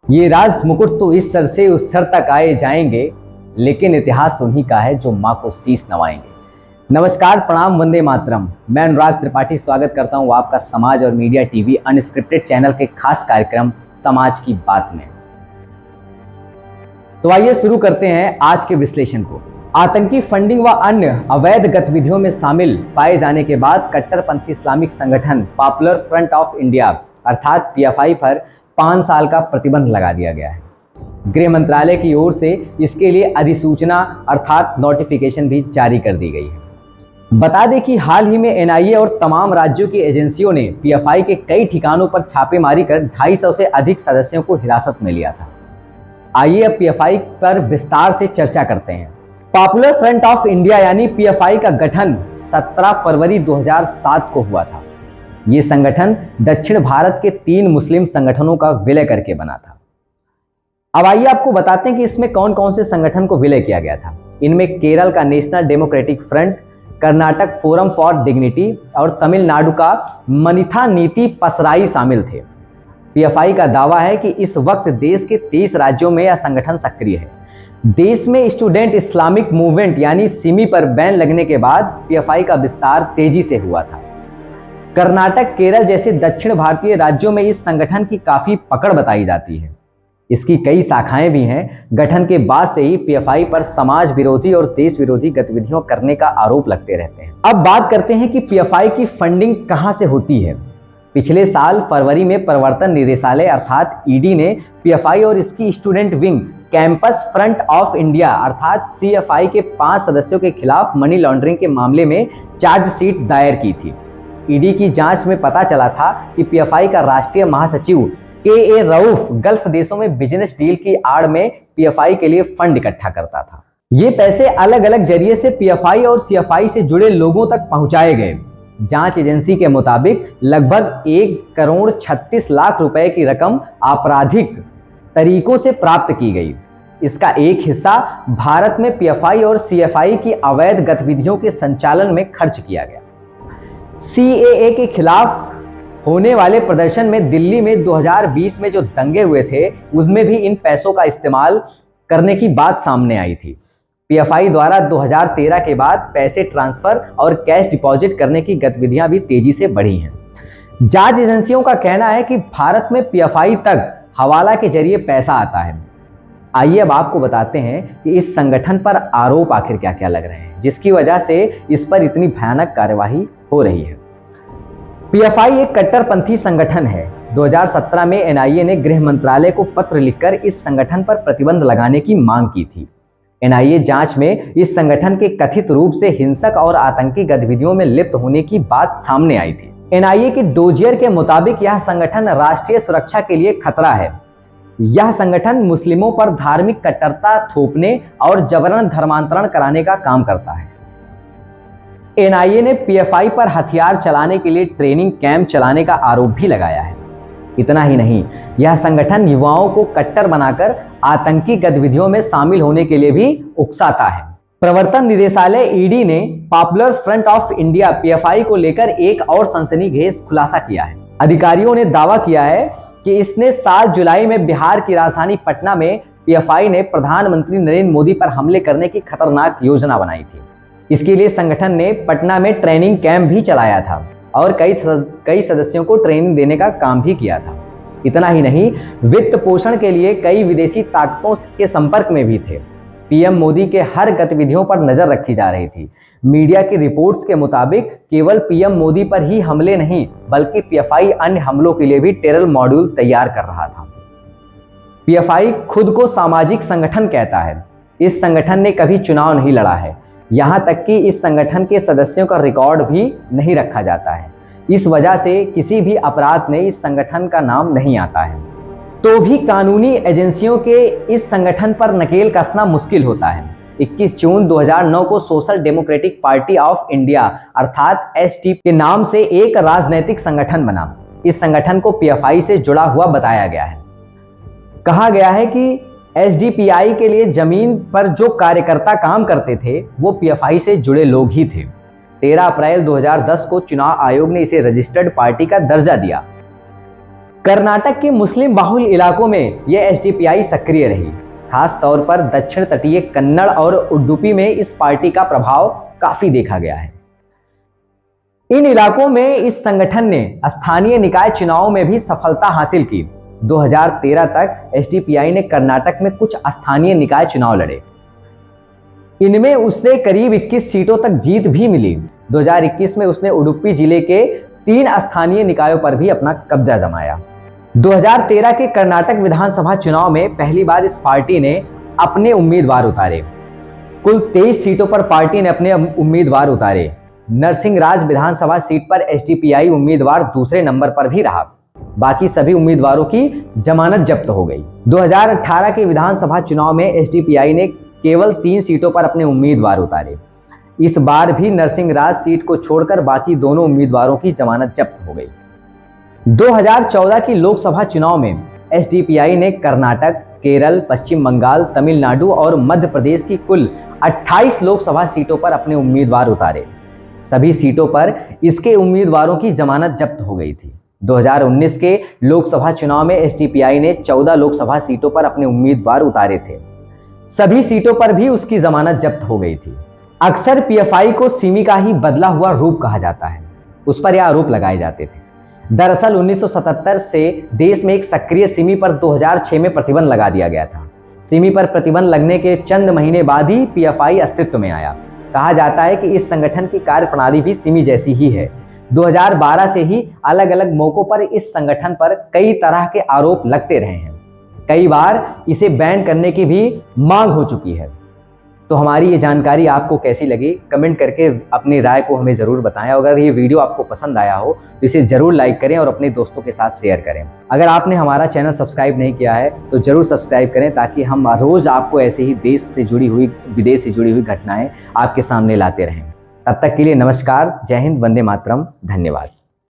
ये राज मुकुट तो इस सर से उस सर तक आए जाएंगे, लेकिन इतिहास उन्हीं का है जो माँ को शीश नवाएंगे। नमस्कार, प्रणाम, वंदे मातरम। मैं अनुराग त्रिपाठी स्वागत करता हूँ आपका समाज और मीडिया टीवी अनस्क्रिप्टेड चैनल के खास कार्यक्रम समाज की बात में। तो आइए शुरू करते हैं आज के विश्लेषण को। आतंकी फंडिंग व अन्य अवैध गतिविधियों में शामिल पाए जाने के बाद कट्टरपंथी इस्लामिक संगठन पॉपुलर फ्रंट ऑफ इंडिया अर्थात पीएफआई पर 5 साल का प्रतिबंध लगा दिया गया है। गृह मंत्रालय की ओर से इसके लिए अधिसूचना अर्थात नोटिफिकेशन भी जारी कर दी गई है। बता दें कि हाल ही में एनआईए और तमाम राज्यों की एजेंसियों ने पीएफआई के कई ठिकानों पर छापेमारी कर 250 से अधिक सदस्यों को हिरासत में लिया था। आइए अब पीएफआई पर विस्तार से चर्चा करते हैं। पॉपुलर फ्रंट ऑफ इंडिया यानी पीएफआई का गठन 17 फरवरी 2007 को हुआ था। ये संगठन दक्षिण भारत के 3 मुस्लिम संगठनों का विलय करके बना था। अब आइए आपको बताते हैं कि इसमें कौन कौन से संगठन को विलय किया गया था। इनमें केरल का national democratic front, Karnataka forum for dignity और तमिलनाडु का मनिथा नीति पसराई शामिल थे। पीएफआई का दावा है कि इस वक्त देश के 23 राज्यों में यह संगठन सक्रिय है। देश में स्टूडेंट इस्लामिक मूवमेंट यानी सिमी पर बैन लगने के बाद पीएफआई का विस्तार तेजी से हुआ था। कर्नाटक, केरल जैसे दक्षिण भारतीय राज्यों में इस संगठन की काफी पकड़ बताई जाती है। इसकी कई शाखाएं भी हैं। गठन के बाद से ही पीएफआई पर समाज विरोधी और देश विरोधी गतिविधियों करने का आरोप लगते रहते हैं। अब बात करते हैं कि पीएफआई की फंडिंग कहां से होती है। पिछले साल फरवरी में प्रवर्तन निदेशालय अर्थात ईडी ने पीएफआई और इसकी student wing campus front of India अर्थात सीएफआई के 5 सदस्यों के खिलाफ मनी लॉन्ड्रिंग के मामले में चार्जशीट दायर की थी। ईडी की जांच में पता चला था कि पीएफआई का राष्ट्रीय महासचिव के रऊफ गल्फ देशों में बिजनेस डील की आड़ में पीएफआई के लिए फंड इकट्ठा करता था। ये पैसे अलग अलग जरिए से पीएफआई और सीएफआई से जुड़े लोगों तक पहुंचाए गए। जांच एजेंसी के मुताबिक लगभग 1,36,00,000 रुपए की रकम आपराधिक तरीकों से प्राप्त की गई। इसका एक हिस्सा भारत में पीएफआई और सीएफआई की अवैध गतिविधियों के संचालन में खर्च किया गया। सीएए के खिलाफ होने वाले प्रदर्शन में दिल्ली में 2020 में जो दंगे हुए थे उसमें भी इन पैसों का इस्तेमाल करने की बात सामने आई थी। पीएफआई द्वारा 2013 के बाद पैसे ट्रांसफर और कैश डिपॉजिट करने की गतिविधियां भी तेजी से बढ़ी हैं। जांच एजेंसियों का कहना है कि भारत में पीएफआई तक हवाला के जरिए पैसा आता है। आइए अब आपको बताते हैं कि इस संगठन पर आरोप आखिर क्या क्या लग रहे हैं जिसकी वजह से इस पर इतनी भयानक कार्यवाही हो रही है। पीएफआई एक कट्टरपंथी संगठन है। 2017 में एनआईए ने गृह मंत्रालय को पत्र लिखकर इस संगठन पर प्रतिबंध लगाने की मांग की थी। एनआईए जांच में इस संगठन के कथित रूप से हिंसक और आतंकी गतिविधियों में लिप्त होने की बात सामने आई थी। एनआईए के डोजियर के मुताबिक यह संगठन राष्ट्रीय सुरक्षा के लिए खतरा है। यह संगठन मुस्लिमों पर धार्मिक कट्टरता थोपने और जबरन धर्मांतरण कराने का काम करता है। एनआईए ने पीएफआई पर हथियार चलाने के लिए ट्रेनिंग कैंप चलाने का आरोप भी लगाया है। इतना ही नहीं, यह संगठन युवाओं को कट्टर बनाकर आतंकी गतिविधियों में शामिल होने के लिए भी उकसाता है। प्रवर्तन निदेशालय ईडी ने popular front of India PFI को लेकर एक और सनसनीखेज खुलासा किया है। अधिकारियों ने दावा किया है कि इसने 7 जुलाई में बिहार की राजधानी पटना में पीएफआई ने प्रधानमंत्री नरेंद्र मोदी पर हमले करने की खतरनाक योजना बनाई थी। इसके लिए संगठन ने पटना में ट्रेनिंग कैंप भी चलाया था और कई सदस्यों को ट्रेनिंग देने का काम भी किया था। इतना ही नहीं, वित्त पोषण के लिए कई विदेशी ताकतों के संपर्क में भी थे। पीएम मोदी के हर गतिविधियों पर नजर रखी जा रही थी। मीडिया की रिपोर्ट्स के मुताबिक केवल पीएम मोदी पर ही हमले नहीं बल्कि पीएफआई अन्य हमलों के लिए भी टेरर मॉड्यूल तैयार कर रहा था। पीएफआई खुद को सामाजिक संगठन कहता है। इस संगठन ने कभी चुनाव नहीं लड़ा है। यहाँ तक कि इस संगठन के सदस्यों का रिकॉर्ड भी नहीं रखा जाता है। इस वजह से किसी भी अपराध में इस संगठन का नाम नहीं आता है। तो भी कानूनी एजेंसियों के इस संगठन पर नकेल कसना मुश्किल होता है। 21 जून 2009 को social democratic party of India अर्थात एसडीपी के नाम से एक राजनीतिक संगठन बना। इस संगठन को पीएफआई से जुड़ा हुआ बताया गया है। कहा गया है कि एसडीपीआई के लिए जमीन पर जो कार्यकर्ता काम करते थे वो पीएफआई से जुड़े लोग ही थे। 13 अप्रैल 2010 को चुनाव आयोग ने इसे रजिस्टर्ड पार्टी का दर्जा दिया। कर्नाटक के मुस्लिम बाहुल इलाकों में यह एसडीपीआई सक्रिय रही। खास तौर पर दक्षिण तटीय कन्नड़ और उडुपी में इस पार्टी का प्रभाव काफी देखा गया है। इन इलाकों में इस संगठन ने स्थानीय निकाय चुनावों में भी सफलता हासिल की। 2013 तक एसडीपीआई ने कर्नाटक में कुछ स्थानीय निकाय चुनाव लड़े। इनमें उसने करीब 21 सीटों तक जीत भी मिली। 2021 में उसने उडुपी जिले के 3 स्थानीय निकायों पर भी अपना कब्जा जमाया। 2013 के कर्नाटक विधानसभा चुनाव में पहली बार इस पार्टी ने अपने उम्मीदवार उतारे। कुल 23 सीटों पर पार्टी ने अपने उम्मीदवार उतारे। नरसिंहराज विधानसभा सीट पर एसडीपीआई उम्मीदवार दूसरे नंबर पर भी रहा। बाकी सभी उम्मीदवारों की जमानत जब्त हो गई। 2018 के विधानसभा चुनाव में एसडीपीआई ने केवल 3 सीटों पर अपने उम्मीदवार उतारे। इस बार भी नरसिंहराज सीट को छोड़कर बाकी दोनों उम्मीदवारों की जमानत जब्त हो गई। 2014 की लोकसभा चुनाव में एसडीपीआई ने कर्नाटक, केरल, पश्चिम बंगाल, तमिलनाडु और मध्य प्रदेश की कुल 28 लोकसभा सीटों पर अपने उम्मीदवार उतारे। सभी सीटों पर इसके उम्मीदवारों की जमानत जब्त हो गई थी। 2019 के लोकसभा चुनाव में एसडीपीआई ने 14 लोकसभा सीटों पर अपने उम्मीदवार उतारे थे। सभी सीटों पर भी उसकी जमानत जब्त हो गई थी। अक्सर पीएफआई को सिमी का ही बदला हुआ रूप कहा जाता है। उस पर यह आरोप लगाए जाते थे। दरअसल 1977 से देश में एक सक्रिय सिमी पर 2006 में प्रतिबंध लगा दिया गया था। सिमी पर प्रतिबंध लगने के चंद महीने बाद ही पीएफआई अस्तित्व में आया। कहा जाता है कि इस संगठन की कार्यप्रणाली भी सिमी जैसी ही है। 2012 से ही अलग अलग मौकों पर इस संगठन पर कई तरह के आरोप लगते रहे हैं। कई बार इसे बैन करने की भी मांग हो चुकी है। तो हमारी ये जानकारी आपको कैसी लगी, कमेंट करके अपनी राय को हमें ज़रूर बताएं। अगर ये वीडियो आपको पसंद आया हो तो इसे ज़रूर लाइक करें और अपने दोस्तों के साथ शेयर करें। अगर आपने हमारा चैनल सब्सक्राइब नहीं किया है तो ज़रूर सब्सक्राइब करें, ताकि हम रोज़ आपको ऐसे ही देश से जुड़ी हुई, विदेश से जुड़ी हुई घटनाएँ आपके सामने लाते रहें। तब तक के लिए नमस्कार, जय हिंद, वंदे मातरम, धन्यवाद।